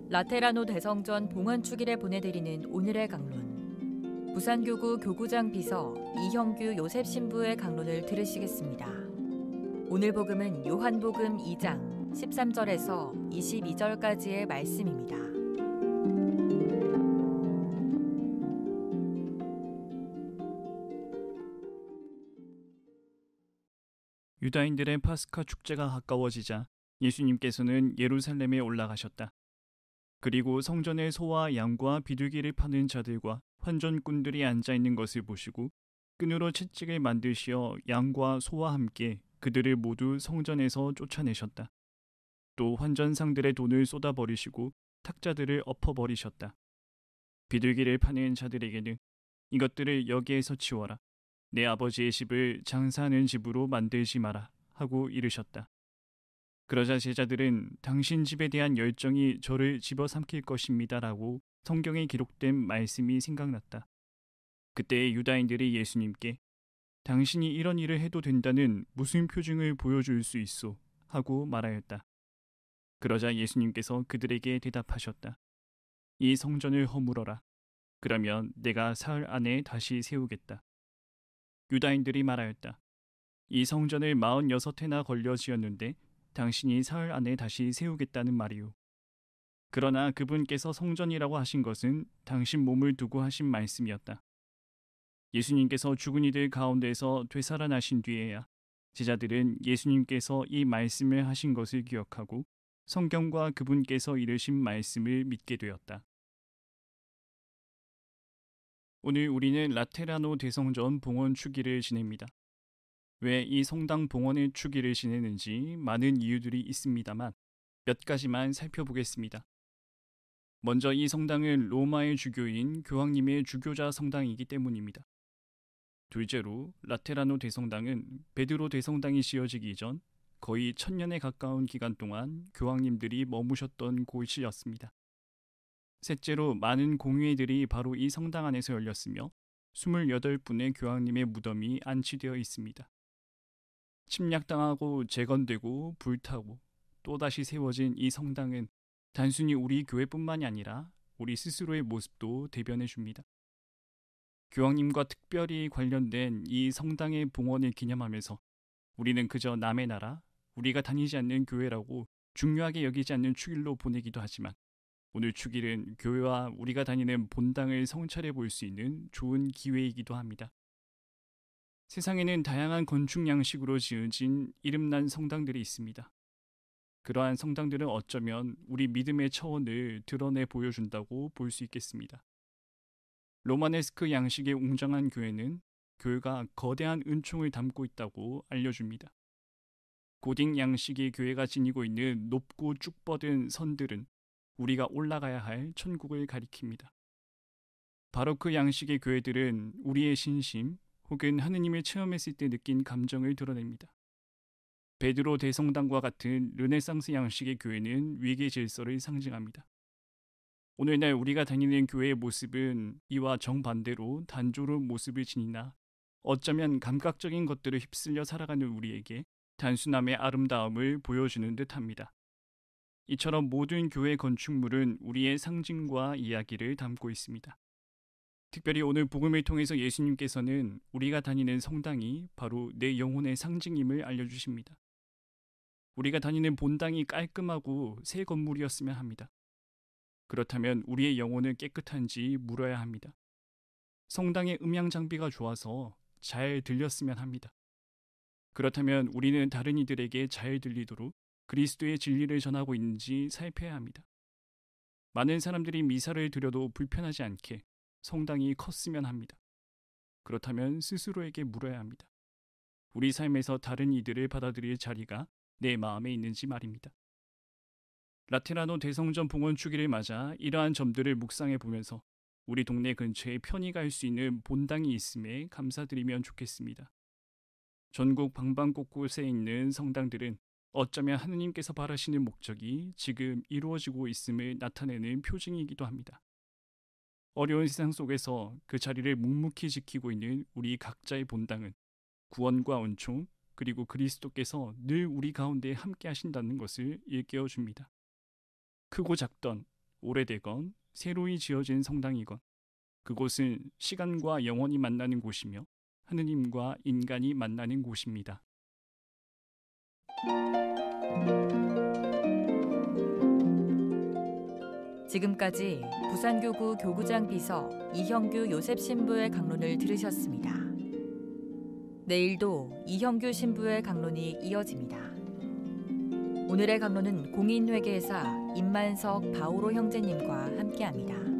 라테라노 대성전 봉헌축일에 보내드리는 오늘의 강론. 부산교구 교구장 비서 이형규 요셉 신부의 강론을 들으시겠습니다. 오늘 복음은 요한복음 2장 13절에서 22절까지의 말씀입니다. 유다인들의 파스카 축제가 가까워지자 예수님께서는 예루살렘에 올라가셨다. 그리고 성전의 소와 양과 비둘기를 파는 자들과 환전꾼들이 앉아있는 것을 보시고 끈으로 채찍을 만드시어 양과 소와 함께 그들을 모두 성전에서 쫓아내셨다. 또 환전상들의 돈을 쏟아버리시고 탁자들을 엎어버리셨다. 비둘기를 파는 자들에게는 이것들을 여기에서 치워라. 내 아버지의 집을 장사하는 집으로 만들지 마라 하고 이르셨다. 그러자 제자들은 당신 집에 대한 열정이 저를 집어삼킬 것입니다 라고 성경에 기록된 말씀이 생각났다. 그때 유다인들이 예수님께 당신이 이런 일을 해도 된다는 무슨 표징을 보여줄 수 있소? 하고 말하였다. 그러자 예수님께서 그들에게 대답하셨다. 이 성전을 허물어라. 그러면 내가 사흘 안에 다시 세우겠다. 유다인들이 말하였다. 이 성전을 46해나 걸려 지었는데 당신이 사흘 안에 다시 세우겠다는 말이오. 그러나 그분께서 성전이라고 하신 것은 당신 몸을 두고 하신 말씀이었다. 예수님께서 죽은 이들 가운데서 되살아나신 뒤에야 제자들은 예수님께서 이 말씀을 하신 것을 기억하고 성경과 그분께서 이르신 말씀을 믿게 되었다. 오늘 우리는 라테라노 대성전 봉헌 축일을 지냅니다. 왜 이 성당 봉헌의 축일을 지내는지 많은 이유들이 있습니다만 몇 가지만 살펴보겠습니다. 먼저 이 성당은 로마의 주교인 교황님의 주교자 성당이기 때문입니다. 둘째로 라테라노 대성당은 베드로 대성당이 지어지기 이전 거의 1000년에 가까운 기간 동안 교황님들이 머무셨던 곳이었습니다. 셋째로 많은 공회들이 바로 이 성당 안에서 열렸으며 28분의 교황님의 무덤이 안치되어 있습니다. 침략당하고 재건되고 불타고 또다시 세워진 이 성당은 단순히 우리 교회뿐만이 아니라 우리 스스로의 모습도 대변해 줍니다. 교황님과 특별히 관련된 이 성당의 봉헌을 기념하면서 우리는 그저 남의 나라, 우리가 다니지 않는 교회라고 중요하게 여기지 않는 축일로 보내기도 하지만 오늘 축일은 교회와 우리가 다니는 본당을 성찰해 볼 수 있는 좋은 기회이기도 합니다. 세상에는 다양한 건축 양식으로 지어진 이름난 성당들이 있습니다. 그러한 성당들은 어쩌면 우리 믿음의 차원을 드러내 보여준다고 볼 수 있겠습니다. 로마네스크 양식의 웅장한 교회는 교회가 거대한 은총을 담고 있다고 알려줍니다. 고딕 양식의 교회가 지니고 있는 높고 쭉 뻗은 선들은 우리가 올라가야 할 천국을 가리킵니다. 바로크 양식의 교회들은 우리의 신심 혹은 하느님을 체험했을 때 느낀 감정을 드러냅니다. 베드로 대성당과 같은 르네상스 양식의 교회는 위계 질서를 상징합니다. 오늘날 우리가 다니는 교회의 모습은 이와 정반대로 단조로운 모습을 지니나 어쩌면 감각적인 것들을 휩쓸려 살아가는 우리에게 단순함의 아름다움을 보여주는 듯합니다. 이처럼 모든 교회 건축물은 우리의 상징과 이야기를 담고 있습니다. 특별히 오늘 복음을 통해서 예수님께서는 우리가 다니는 성당이 바로 내 영혼의 상징임을 알려주십니다. 우리가 다니는 본당이 깔끔하고 새 건물이었으면 합니다. 그렇다면 우리의 영혼은 깨끗한지 물어야 합니다. 성당의 음향 장비가 좋아서 잘 들렸으면 합니다. 그렇다면 우리는 다른 이들에게 잘 들리도록 그리스도의 진리를 전하고 있는지 살펴야 합니다. 많은 사람들이 미사를 드려도 불편하지 않게 성당이 컸으면 합니다. 그렇다면 스스로에게 물어야 합니다. 우리 삶에서 다른 이들을 받아들일 자리가 내 마음에 있는지 말입니다. 라테라노 대성전 봉헌 축일을 맞아 이러한 점들을 묵상해 보면서 우리 동네 근처에 편히 갈 수 있는 본당이 있음에 감사드리면 좋겠습니다. 전국 방방곳곳에 있는 성당들은 어쩌면 하느님께서 바라시는 목적이 지금 이루어지고 있음을 나타내는 표징이기도 합니다. 어려운 세상 속에서 그 자리를 묵묵히 지키고 있는 우리 각자의 본당은 구원과 은총 그리고 그리스도께서 늘 우리 가운데 함께 하신다는 것을 일깨워 줍니다. 크고 작던 오래되건 새로이 지어진 성당이건 그곳은 시간과 영원히 만나는 곳이며 하느님과 인간이 만나는 곳입니다. 지금까지 부산교구 교구장 비서 이형규 요셉 신부의 강론을 들으셨습니다. 내일도 이형규 신부의 강론이 이어집니다. 오늘의 강론은 공인회계사 임만석 바오로 형제님과 함께합니다.